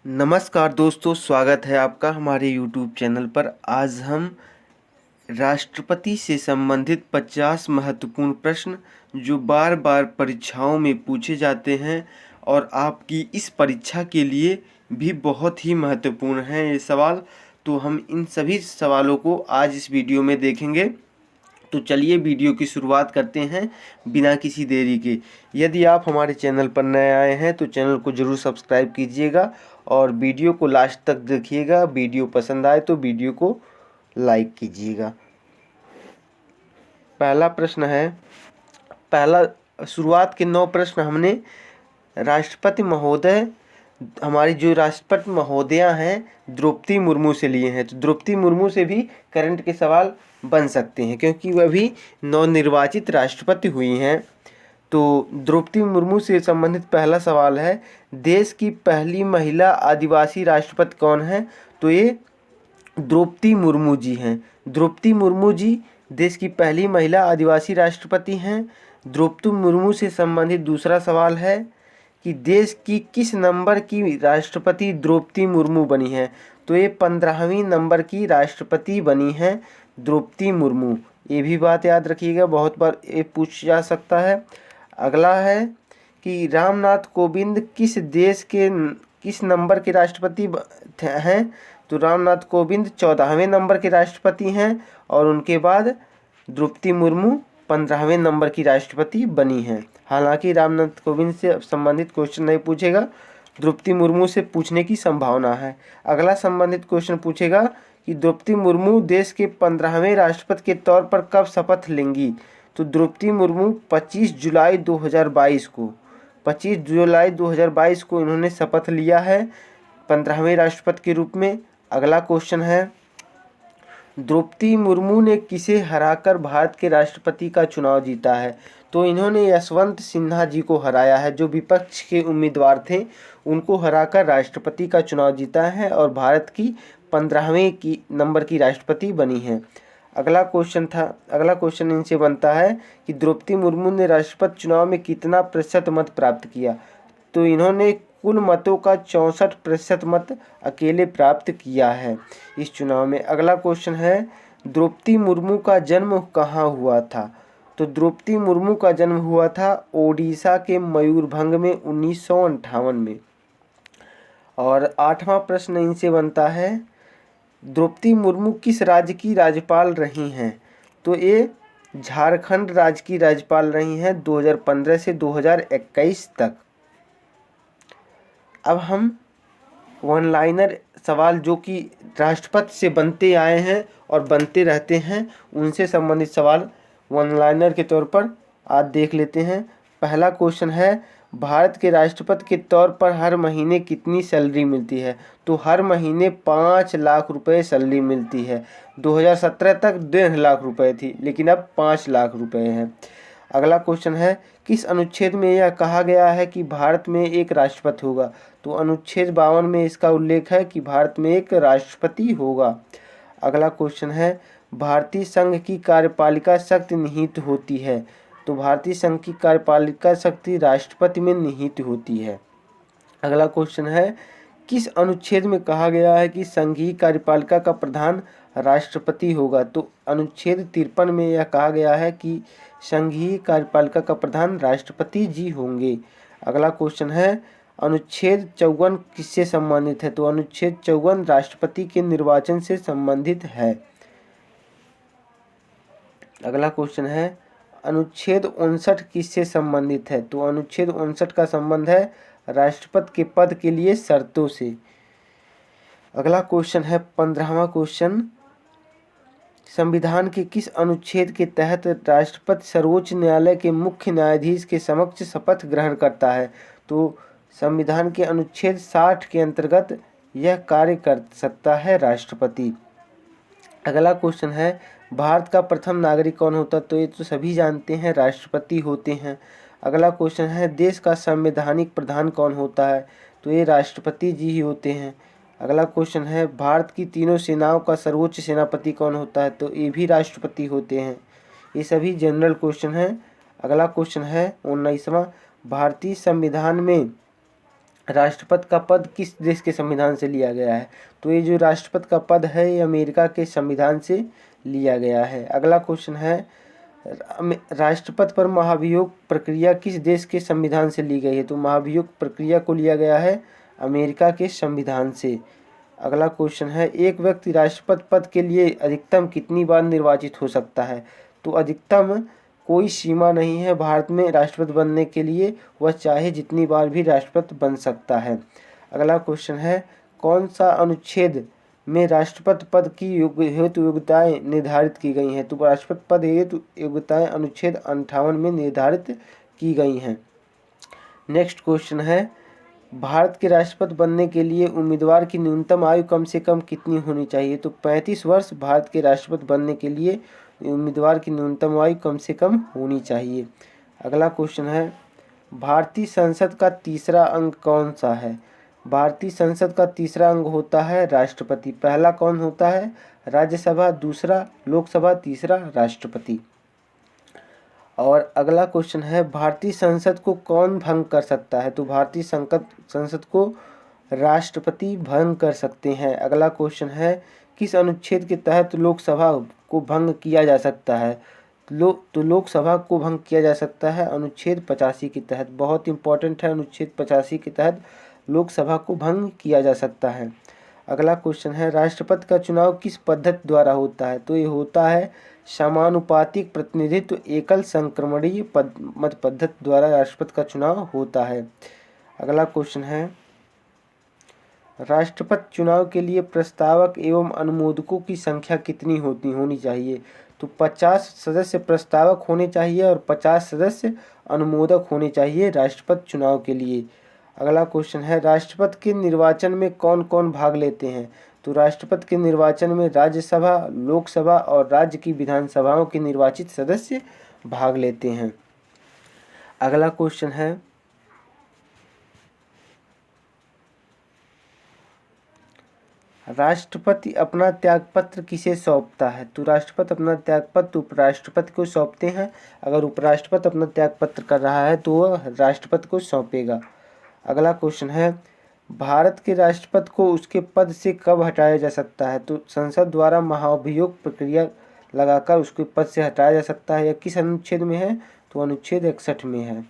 नमस्कार दोस्तों, स्वागत है आपका हमारे YouTube चैनल पर। आज हम राष्ट्रपति से संबंधित 50 महत्वपूर्ण प्रश्न जो बार बार परीक्षाओं में पूछे जाते हैं और आपकी इस परीक्षा के लिए भी बहुत ही महत्वपूर्ण हैं ये सवाल। तो हम इन सभी सवालों को आज इस वीडियो में देखेंगे। तो चलिए वीडियो की शुरुआत करते हैं बिना किसी देरी के। यदि आप हमारे चैनल पर नए आए हैं तो चैनल को ज़रूर सब्सक्राइब कीजिएगा और वीडियो को लास्ट तक देखिएगा। वीडियो पसंद आए तो वीडियो को लाइक कीजिएगा। पहला प्रश्न है, शुरुआत के 9 प्रश्न हमने राष्ट्रपति महोदय, हमारी जो राष्ट्रपति महोदया हैं द्रौपदी मुर्मू से लिए हैं। तो द्रौपदी मुर्मू से भी करंट के सवाल बन सकते हैं क्योंकि वह भी नवनिर्वाचित राष्ट्रपति हुई हैं। तो द्रौपदी मुर्मू से संबंधित पहला सवाल है, देश की पहली महिला आदिवासी राष्ट्रपति कौन है? तो ये द्रौपदी मुर्मू जी हैं। द्रौपदी मुर्मू जी देश की पहली महिला आदिवासी राष्ट्रपति हैं। द्रौपदी मुर्मू से संबंधित दूसरा सवाल है कि देश की किस नंबर की राष्ट्रपति द्रौपदी मुर्मू बनी है? तो ये 15वीं नंबर की राष्ट्रपति बनी हैं द्रौपदी मुर्मू। ये भी बात याद रखिएगा, बहुत बार ये पूछ जा सकता है। अगला है कि रामनाथ कोविंद किस देश के किस नंबर के राष्ट्रपति हैं? तो रामनाथ कोविंद 14वें नंबर के राष्ट्रपति हैं और उनके बाद द्रौपदी मुर्मू 15वें नंबर की राष्ट्रपति बनी हैं। हालांकि रामनाथ कोविंद से संबंधित क्वेश्चन नहीं पूछेगा, द्रौपदी मुर्मू से पूछने की संभावना है। अगला संबंधित क्वेश्चन पूछेगा कि द्रौपदी मुर्मू देश के 15वें राष्ट्रपति के तौर पर कब शपथ लेंगी? तो द्रौपदी मुर्मू 25 जुलाई 2022 को इन्होंने शपथ लिया है 15वें राष्ट्रपति के रूप में। अगला क्वेश्चन है, द्रौपदी मुर्मू ने किसे हराकर भारत के राष्ट्रपति का चुनाव जीता है? तो इन्होंने यशवंत सिन्हा जी को हराया है, जो विपक्ष के उम्मीदवार थे, उनको हराकर राष्ट्रपति का चुनाव जीता है और भारत की 15वें नंबर की राष्ट्रपति बनी हैं। अगला क्वेश्चन इनसे बनता है कि द्रौपदी मुर्मू ने राष्ट्रपति चुनाव में कितना प्रतिशत मत प्राप्त किया? तो इन्होंने कुल मतों का 64% मत अकेले प्राप्त किया है इस चुनाव में। अगला क्वेश्चन है, द्रौपदी मुर्मू का जन्म कहाँ हुआ था? तो द्रौपदी मुर्मू का जन्म हुआ था ओडिशा के मयूरभंज में 1958 में। और 8वां प्रश्न इनसे बनता है, द्रौपदी मुर्मू किस राज्य की राज्यपाल रही हैं? तो ये झारखंड राज्य की राज्यपाल रही हैं 2015 से 2021 तक। अब हम वन लाइनर सवाल जो कि राष्ट्रपति से बनते आए हैं और बनते रहते हैं, उनसे संबंधित सवाल वन लाइनर के तौर पर आज देख लेते हैं। पहला क्वेश्चन है, भारत के राष्ट्रपति के तौर पर हर महीने कितनी सैलरी मिलती है? तो हर महीने 5 लाख रुपए सैलरी मिलती है। 2017 तक 1.5 लाख रुपए थी, लेकिन अब 5 लाख रुपए है। अगला क्वेश्चन है, किस अनुच्छेद में यह कहा गया है कि भारत में एक राष्ट्रपति होगा? तो अनुच्छेद 52 में इसका उल्लेख है कि भारत में एक राष्ट्रपति होगा। अगला क्वेश्चन है, भारतीय संघ की कार्यपालिका शक्ति निहित होती है? तो भारतीय संघ की कार्यपालिका शक्ति राष्ट्रपति में निहित होती है। अगला क्वेश्चन है, किस अनुच्छेद में कहा गया है कि संघीय कार्यपालिका का प्रधान राष्ट्रपति होगा? तो अनुच्छेद 53 में यह कहा गया है कि संघीय कार्यपालिका का प्रधान राष्ट्रपति जी होंगे। अगला क्वेश्चन है, अनुच्छेद 54 किससे संबंधित है? तो अनुच्छेद 54 राष्ट्रपति के निर्वाचन से संबंधित है। अगला क्वेश्चन है, अनुच्छेद 59 किससे संबंधित है? तो अनुच्छेद 59 का संबंध है राष्ट्रपति के पद के लिए शर्तों से। अगला क्वेश्चन है 15वां क्वेश्चन, संविधान के किस अनुच्छेद के तहत राष्ट्रपति सर्वोच्च न्यायालय के मुख्य न्यायाधीश के समक्ष शपथ ग्रहण करता है? तो संविधान के अनुच्छेद 60 के अंतर्गत यह कार्य कर सकता है राष्ट्रपति। अगला क्वेश्चन है, भारत का प्रथम नागरिक कौन होता? तो ये तो सभी जानते हैं, राष्ट्रपति होते हैं। अगला क्वेश्चन है, देश का संवैधानिक प्रधान कौन होता है? तो ये राष्ट्रपति जी ही होते हैं। अगला क्वेश्चन है, भारत की तीनों सेनाओं का सर्वोच्च सेनापति कौन होता है? तो ये भी राष्ट्रपति होते हैं। ये सभी जनरल क्वेश्चन हैं। अगला क्वेश्चन है 19वां, भारतीय संविधान में राष्ट्रपति का पद किस देश के संविधान से लिया गया है? तो ये जो राष्ट्रपति का पद है ये अमेरिका के संविधान से लिया गया है। अगला क्वेश्चन है, राष्ट्रपति पर महाभियोग प्रक्रिया किस देश के संविधान से ली गई है? तो महाभियोग प्रक्रिया को लिया गया है अमेरिका के संविधान से। अगला क्वेश्चन है, एक व्यक्ति राष्ट्रपति पद के लिए अधिकतम कितनी बार निर्वाचित हो सकता है? तो अधिकतम कोई सीमा नहीं है भारत में राष्ट्रपति बनने के लिए, वह चाहे जितनी बार भी राष्ट्रपति बन सकता है। अगला क्वेश्चन है, कौन सा अनुच्छेद में राष्ट्रपति पद की हेतु योग्यताएं निर्धारित की गई हैं? तो राष्ट्रपति पद हेतु योग्यताएं अनुच्छेद 58 में निर्धारित की गई हैं। नेक्स्ट क्वेश्चन है, भारत के राष्ट्रपति बनने के लिए उम्मीदवार की न्यूनतम आयु कम से कम कितनी होनी चाहिए? तो 35 वर्ष भारत के राष्ट्रपति बनने के लिए उम्मीदवार की न्यूनतम आयु कम से कम होनी चाहिए। अगला क्वेश्चन है, भारतीय संसद का तीसरा अंग कौन सा है? भारतीय संसद का तीसरा अंग होता है राष्ट्रपति। पहला कौन होता है? राज्यसभा, दूसरा लोकसभा, तीसरा राष्ट्रपति। और अगला क्वेश्चन है, भारतीय संसद को कौन भंग कर सकता है? तो भारतीय संसद को राष्ट्रपति भंग कर सकते हैं। अगला क्वेश्चन है, किस अनुच्छेद के तहत लोकसभा को भंग किया जा सकता है? तो लोकसभा को भंग किया जा सकता है अनुच्छेद 85 के तहत। बहुत इंपॉर्टेंट है, अनुच्छेद 85 के तहत लोकसभा को भंग किया जा सकता है। अगला क्वेश्चन है, राष्ट्रपति का चुनाव किस पद्धति द्वारा होता है? तो ये होता है समानुपातिक प्रतिनिधित्व एकल संक्रमणीय मत पद्धति द्वारा राष्ट्रपति का चुनाव होता है। अगला क्वेश्चन है, राष्ट्रपति चुनाव के लिए प्रस्तावक एवं अनुमोदकों की संख्या कितनी होनी चाहिए? तो 50 सदस्य प्रस्तावक होने चाहिए और 50 सदस्य अनुमोदक होने चाहिए राष्ट्रपति चुनाव के लिए। अगला क्वेश्चन है, राष्ट्रपति के निर्वाचन में कौन कौन भाग लेते हैं? तो राष्ट्रपति के निर्वाचन में राज्यसभा, लोकसभा और राज्य की विधानसभाओं के निर्वाचित सदस्य भाग लेते हैं। अगला क्वेश्चन है, राष्ट्रपति अपना त्यागपत्र किसे सौंपता है? तो राष्ट्रपति अपना त्यागपत्र उपराष्ट्रपति को सौंपते हैं। अगर उपराष्ट्रपति अपना त्यागपत्र कर रहा है तो वह राष्ट्रपति को सौंपेगा। अगला क्वेश्चन है, भारत के राष्ट्रपति को उसके पद से कब हटाया जा सकता है? तो संसद द्वारा महाभियोग प्रक्रिया लगाकर उसके पद से हटाया जा सकता है। यह किस अनुच्छेद में है? तो अनुच्छेद 61 में है।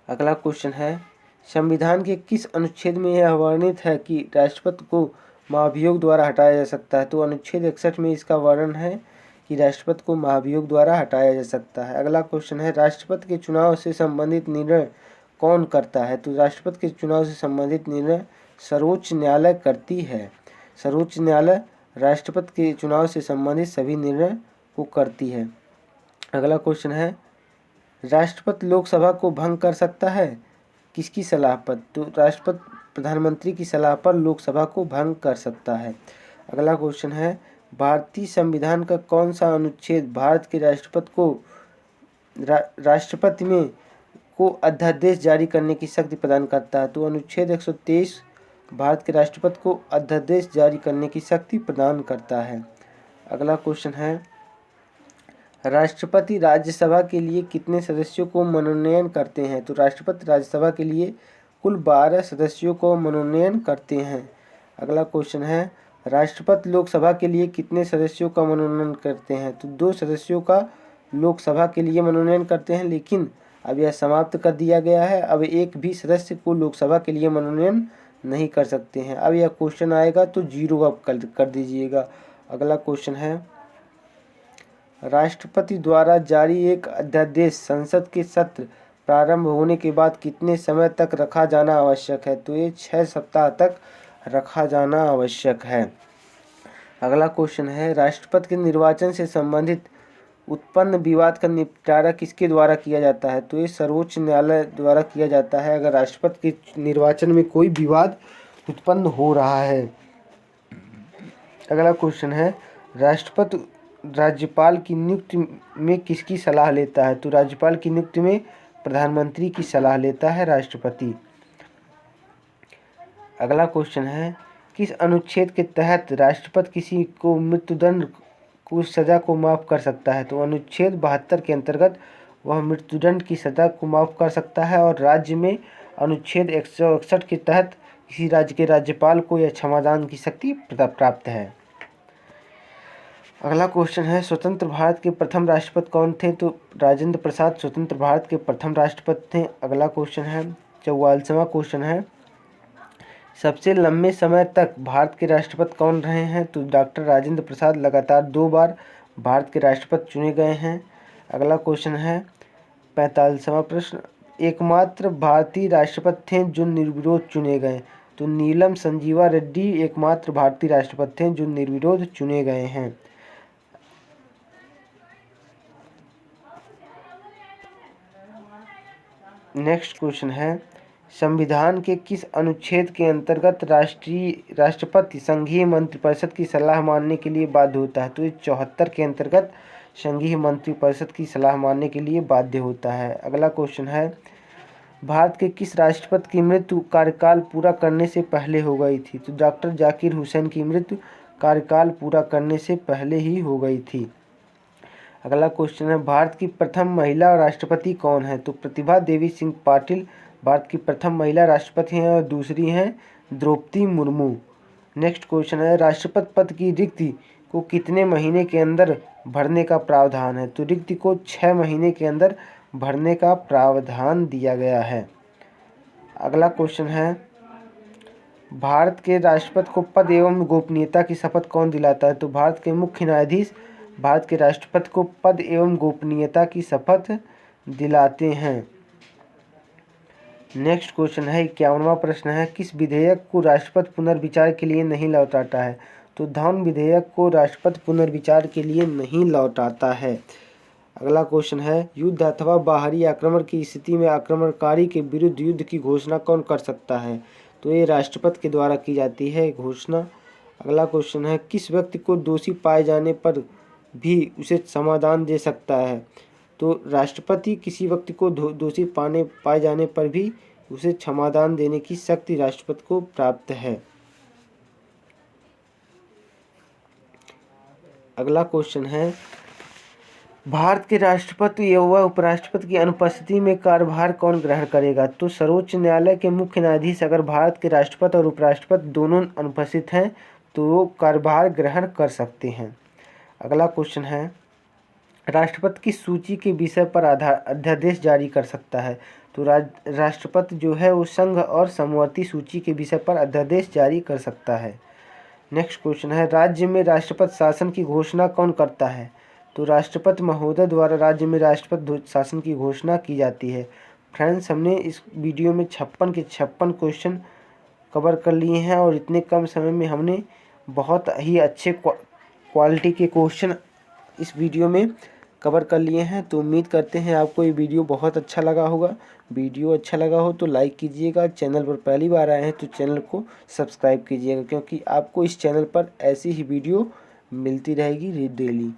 अगला क्वेश्चन है, संविधान के किस अनुच्छेद में यह वर्णित है कि राष्ट्रपति को महाभियोग द्वारा हटाया जा सकता है? तो अनुच्छेद 61 में इसका वर्णन है कि राष्ट्रपति को महाभियोग द्वारा हटाया जा सकता है। अगला क्वेश्चन है, राष्ट्रपति के चुनाव से संबंधित निर्णय कौन करता है? तो राष्ट्रपति के चुनाव से संबंधित निर्णय सर्वोच्च न्यायालय करती है। सर्वोच्च न्यायालय राष्ट्रपति के चुनाव से संबंधित सभी निर्णय को करती है। अगला क्वेश्चन है, राष्ट्रपति लोकसभा को भंग कर सकता है किसकी सलाह पर? तो राष्ट्रपति प्रधानमंत्री की सलाह पर लोकसभा को भंग कर सकता है। अगला क्वेश्चन है, भारतीय संविधान का कौन सा अनुच्छेद भारत के राष्ट्रपति को राष्ट्रपति में को अध्यादेश जारी करने की शक्ति प्रदान करता है? तो अनुच्छेद 123 भारत के राष्ट्रपति को अध्यादेश जारी करने की शक्ति प्रदान करता है। अगला क्वेश्चन है, राष्ट्रपति राज्यसभा के लिए कितने सदस्यों को मनोनयन करते हैं? तो राष्ट्रपति राज्यसभा के लिए कुल 12 सदस्यों को मनोनयन करते हैं। अगला क्वेश्चन है, राष्ट्रपति लोकसभा के लिए कितने सदस्यों का मनोनयन करते हैं? तो 2 सदस्यों का लोकसभा के लिए मनोनयन करते हैं, लेकिन अब यह समाप्त कर दिया गया है। अब एक भी सदस्य को लोकसभा के लिए मनोनयन नहीं कर सकते हैं। अब यह क्वेश्चन आएगा तो 0 आप कर दीजिएगा। अगला क्वेश्चन है, राष्ट्रपति द्वारा जारी एक अध्यादेश संसद के सत्र प्रारंभ होने के बाद कितने समय तक रखा जाना आवश्यक है? तो ये 6 सप्ताह तक रखा जाना आवश्यक है। अगला क्वेश्चन है, राष्ट्रपति के निर्वाचन से संबंधित उत्पन्न विवाद का निपटारा किसके द्वारा किया जाता है? तो ये सर्वोच्च न्यायालय द्वारा किया जाता है अगर राष्ट्रपति के निर्वाचन में कोई विवाद उत्पन्न हो रहा है। अगला क्वेश्चन है, राष्ट्रपति राज्यपाल की नियुक्ति में किसकी सलाह लेता है? तो राज्यपाल की नियुक्ति में प्रधानमंत्री की सलाह लेता है राष्ट्रपति। अगला क्वेश्चन है, किस अनुच्छेद के तहत राष्ट्रपति किसी को मृत्युदंड को सजा को माफ़ कर सकता है? तो अनुच्छेद 72 के अंतर्गत वह मृत्युदंड की सजा को माफ़ कर सकता है और राज्य में अनुच्छेद 161 के तहत किसी राज्य के राज्यपाल को यह क्षमादान की शक्ति प्राप्त है। अगला क्वेश्चन है, स्वतंत्र भारत के प्रथम राष्ट्रपति कौन थे? तो राजेंद्र प्रसाद स्वतंत्र भारत के प्रथम राष्ट्रपति थे। अगला क्वेश्चन है, 44वां क्वेश्चन है, सबसे लंबे समय तक भारत के राष्ट्रपति कौन रहे हैं? तो डॉक्टर राजेंद्र प्रसाद लगातार 2 बार भारत के राष्ट्रपति चुने गए हैं। अगला क्वेश्चन है, 45वां प्रश्न, एकमात्र भारतीय राष्ट्रपति थे जो निर्विरोध चुने गए? तो नीलम संजीवा रेड्डी एकमात्र भारतीय राष्ट्रपति थे जो निर्विरोध चुने गए हैं। नेक्स्ट क्वेश्चन है, संविधान के किस अनुच्छेद के अंतर्गत राष्ट्रपति संघीय मंत्रिपरिषद की सलाह मानने के लिए बाध्य होता है? तो ये 74 के अंतर्गत संघीय मंत्रिपरिषद की सलाह मानने के लिए बाध्य होता है। अगला क्वेश्चन है, भारत के किस राष्ट्रपति की मृत्यु कार्यकाल पूरा करने से पहले हो गई थी? तो डॉक्टर जाकिर हुसैन की मृत्यु कार्यकाल पूरा करने से पहले ही हो गई थी। अगला क्वेश्चन है, भारत की प्रथम महिला राष्ट्रपति कौन है? तो प्रतिभा देवी सिंह पाटिल भारत की प्रथम महिला राष्ट्रपति हैं और दूसरी हैं द्रौपदी मुर्मू। नेक्स्ट क्वेश्चन है, राष्ट्रपति पद की रिक्ति को कितने महीने के अंदर भरने का प्रावधान है? तो रिक्ति को 6 महीने के अंदर भरने का प्रावधान दिया गया है। अगला क्वेश्चन है, भारत के राष्ट्रपति को पद एवं गोपनीयता की शपथ कौन दिलाता है? तो भारत के मुख्य न्यायाधीश भारत के राष्ट्रपति को पद एवं गोपनीयता की शपथ दिलाते हैं। नेक्स्ट क्वेश्चन है, 51वां प्रश्न है, किस विधेयक को राष्ट्रपति पुनर्विचार के लिए नहीं लौटाता है? तो धन विधेयक को राष्ट्रपति पुनर्विचार के लिए नहीं लौटाता है। अगला क्वेश्चन है, युद्ध अथवा बाहरी आक्रमण की स्थिति में आक्रमणकारी के विरुद्ध युद्ध की घोषणा कौन कर सकता है? तो ये राष्ट्रपति के द्वारा की जाती है घोषणा। अगला क्वेश्चन है, किस व्यक्ति को दोषी पाए जाने पर भी उसे समाधान दे सकता है? तो राष्ट्रपति किसी व्यक्ति को दोषी पाए जाने पर भी उसे क्षमादान देने की शक्ति राष्ट्रपति को प्राप्त है। अगला क्वेश्चन है, भारत के राष्ट्रपति एवं उपराष्ट्रपति की अनुपस्थिति में कार्यभार कौन ग्रहण करेगा? तो सर्वोच्च न्यायालय के मुख्य न्यायाधीश अगर भारत के राष्ट्रपति और उपराष्ट्रपति दोनों अनुपस्थित हैं तो वो कार्यभार ग्रहण कर सकते हैं। अगला क्वेश्चन है, राष्ट्रपति की सूची के विषय पर अध्यादेश जारी कर सकता है? तो राष्ट्रपति जो है वो संघ और समवर्ती सूची के विषय पर अध्यादेश जारी कर सकता है। नेक्स्ट क्वेश्चन है, राज्य में राष्ट्रपति शासन की घोषणा कौन करता है? तो राष्ट्रपति महोदय द्वारा राज्य में राष्ट्रपति शासन की घोषणा की जाती है। फ्रेंड्स, हमने इस वीडियो में 56 के 56 क्वेश्चन कवर कर लिए हैं और इतने कम समय में हमने बहुत ही अच्छे क्वालिटी के क्वेश्चन इस वीडियो में कवर कर लिए हैं। तो उम्मीद करते हैं आपको ये वीडियो बहुत अच्छा लगा होगा। वीडियो अच्छा लगा हो तो लाइक कीजिएगा, चैनल पर पहली बार आए हैं तो चैनल को सब्सक्राइब कीजिएगा, क्योंकि आपको इस चैनल पर ऐसी ही वीडियो मिलती रहेगी डेली।